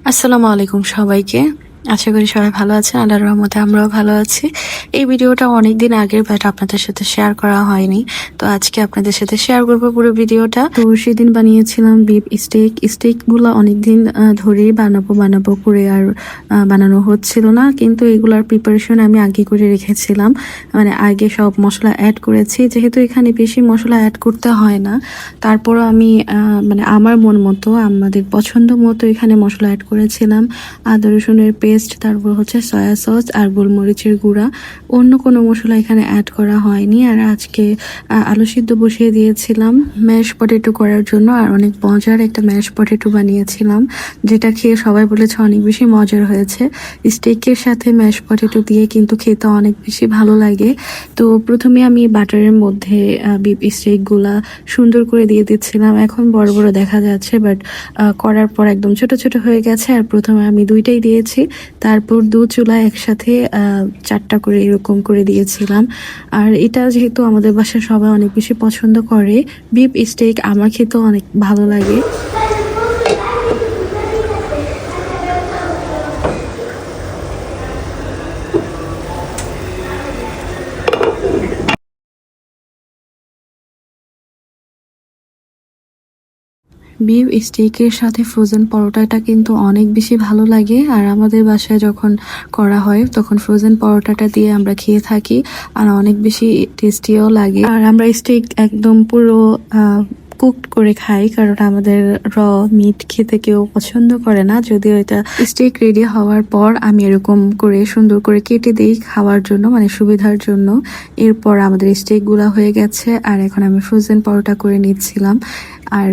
আসসালামু আলাইকুম সবাইকে। আশা করি সবাই ভালো আছেন। আল্লাহর রহমতে আমরাও ভালো আছি। এই ভিডিওটা অনেকদিন আগের, বাট আপনাদের সাথে শেয়ার করা হয়নি, তো আজকে আপনাদের সাথে শেয়ার করবো পুরো ভিডিওটা। তো সেদিন বানিয়েছিলাম বিফ স্টেক গুলো অনেকদিন ধরেই বানাবো করে আর বানানো হচ্ছিল না, কিন্তু এগুলার প্রিপারেশন আমি আগে করে রেখেছিলাম। মানে আগে সব মশলা অ্যাড করেছি, যেহেতু এখানে বেশি মশলা অ্যাড করতে হয় না, তারপরও আমি মানে আমার মন মতো, আমাদের পছন্দ মতো এখানে মশলা অ্যাড করেছিলাম। আদা রসুনের পেস্ট, তারপর হচ্ছে সয়া সস আর গোলমরিচের গুঁড়া। অন্য কোনো মশলা এখানে অ্যাড করা হয়নি। আর আজকে আলু সিদ্ধ বসিয়ে দিয়েছিলাম ম্যাশ পটেটো করার জন্য, আর অনেক মজার একটা ম্যাশ পটেটো বানিয়েছিলাম, যেটা খেয়ে সবাই বলেছে অনেক বেশি মজার হয়েছে। স্টেকের সাথে ম্যাশ পটেটো দিয়ে কিন্তু খেতে অনেক বেশি ভালো লাগে। তো প্রথমে আমি বাটারের মধ্যে বিফ স্টেকগুলা সুন্দর করে দিয়ে দিচ্ছিলাম। এখন বড় বড় দেখা যাচ্ছে, বাট করার পর একদম ছোট ছোট হয়ে গেছে। আর প্রথমে আমি দুইটাই দিয়েছি, তারপর দু চুলায় একসাথে 4টা করে এরকম করে দিয়েছিলাম। আর এটা যেহেতু আমাদের বাসায় সবাই অনেক বেশি পছন্দ করে বিফ স্টেক, আমার খেতেও অনেক ভালো লাগে। বিফ স্টেকের সাথে ফ্রোজেন পরোটাটা কিন্তু অনেক বেশি ভালো লাগে। আর আমাদের বাসায় যখন করা হয় তখন ফ্রোজেন পরোটাটা দিয়ে আমরা খেয়ে থাকি, আর অনেক বেশি টেস্টিও লাগে। আর আমরা স্টেক একদম পুরো কুকড করে খাই, কারণ আমাদের র মিট খেতে কেউ পছন্দ করে না। যদিও এটা স্টেক রেডি হওয়ার পর আমি এরকম করে সুন্দর করে কেটে দিই খাওয়ার জন্য, মানে সুবিধার জন্য। এরপর আমাদের স্টেকগুলো হয়ে গেছে, আর এখন আমি ফ্রোজেন পরোটা করে নিচ্ছিলাম। আর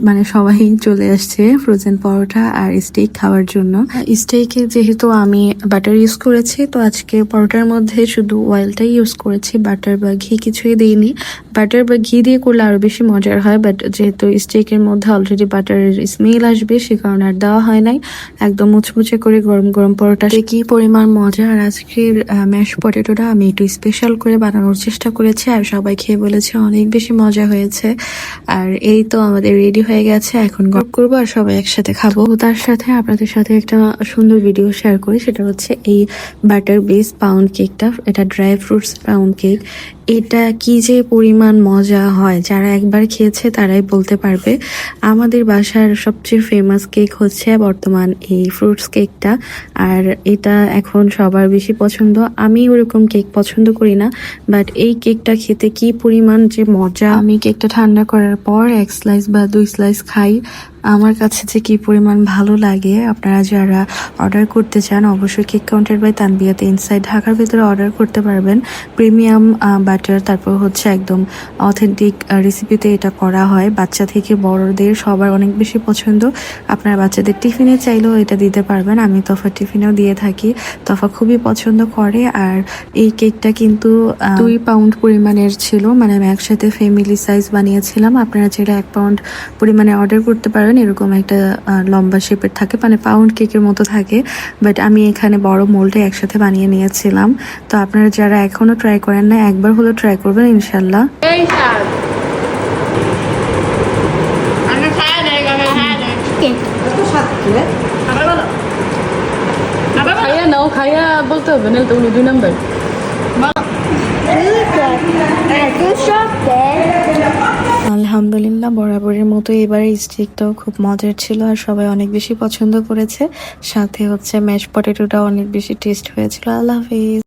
মানে সবাই চলে আসছে ফ্রোজেন পরোটা আর স্টেক খাওয়ার জন্য। স্টেকে যেহেতু আমি বাটার ইউজ করেছি, তো আজকে পরোটার মধ্যে শুধু অয়েলটাই ইউজ করেছি, বাটার বা ঘি কিছুই দিইনি। বাটার বা ঘি দিয়ে করলে আরো বেশি মজার হয়, বাট যেহেতু স্টেকের মধ্যে অলরেডি বাটারের স্মেল আসবে, সে কারণে আর দেওয়া হয় নাই। একদম মুচমুচে করে গরম গরম পরোটা কি পরিমাণ মজা। আর আজকের ম্যাশ পটেটোটা আমি একটু স্পেশাল করে বানানোর চেষ্টা করেছি, আর সবাই খেয়ে বলেছে অনেক বেশি মজা হয়েছে। আর এই তো আমাদের রেডি হয়ে গেছে, এখন গল্প করবো আর সবাই একসাথে খাবো। তার সাথে আপনাদের সাথে একটা সুন্দর ভিডিও শেয়ার করি, সেটা হচ্ছে এই বাটার বেস পাউন্ড কেকটা। এটা ড্রাই ফ্রুটস পাউন্ড কেক। এটা কি যে পরিমাণ মজা হয়, যারা একবার খেয়েছে তারাই বলতে পারবে। আমাদের বাসার সবচেয়ে ফেমাস কেক হচ্ছে বর্তমান এই ফ্রুটস কেকটা, আর এটা এখন সবার বেশি পছন্দ। আমি ওরকম কেক পছন্দ করি না, বাট এই কেকটা খেতে কি পরিমাণ যে মজা। আমি কেকটা ঠান্ডা করার পর 1 স্লাইস বা 2 স্লাইস খাই, আমার কাছে যে কি পরিমাণ ভালো লাগে। আপনারা যারা অর্ডার করতে চান অবশ্যই কেক কাউন্টার বাই তানবিয়াতে ইনসাইড ঢাকার ভিতরে অর্ডার করতে পারবেন। প্রিমিয়াম বাটার, তারপর হচ্ছে একদম অথেন্টিক রেসিপিতে এটা করা হয়। বাচ্চা থেকে বড়দের সবার অনেক বেশি পছন্দ। আপনার বাচ্চাদের টিফিনে চাইলেও এটা দিতে পারবেন। আমি তফা টিফিনেও দিয়ে থাকি, তফা খুবই পছন্দ করে। আর এই কেকটা কিন্তু 2 পাউন্ড পরিমাণের ছিল, মানে আমি একসাথে ফ্যামিলি সাইজ বানিয়েছিলাম। আপনারা যেটা 1 পাউন্ড পরিমাণে অর্ডার করতে পারবেন। এরকম একটা লম্বা শেপের থাকে, মানে পাউন্ড কেকের মতো থাকে, বাট আমি এখানে বড় মোল্ডে একসাথে বানিয়ে নিয়েছিলাম। তো আপনারা যারা এখনো ট্রাই করেন না, একবার হলো ট্রাই করবেন ইনশাল্লাহ। খাইয়া বলতে হবে না, তো 2 নাম্বার। আলহামদুলিল্লাহ, বরাবরের মতো এবারে স্টিকটাও খুব মজার ছিল, আর সবাই অনেক বেশি পছন্দ করেছে। সাথে হচ্ছে ম্যাশ পটেটোটাও অনেক বেশি টেস্ট হয়েছিল। আল্লাহ হাফিজ।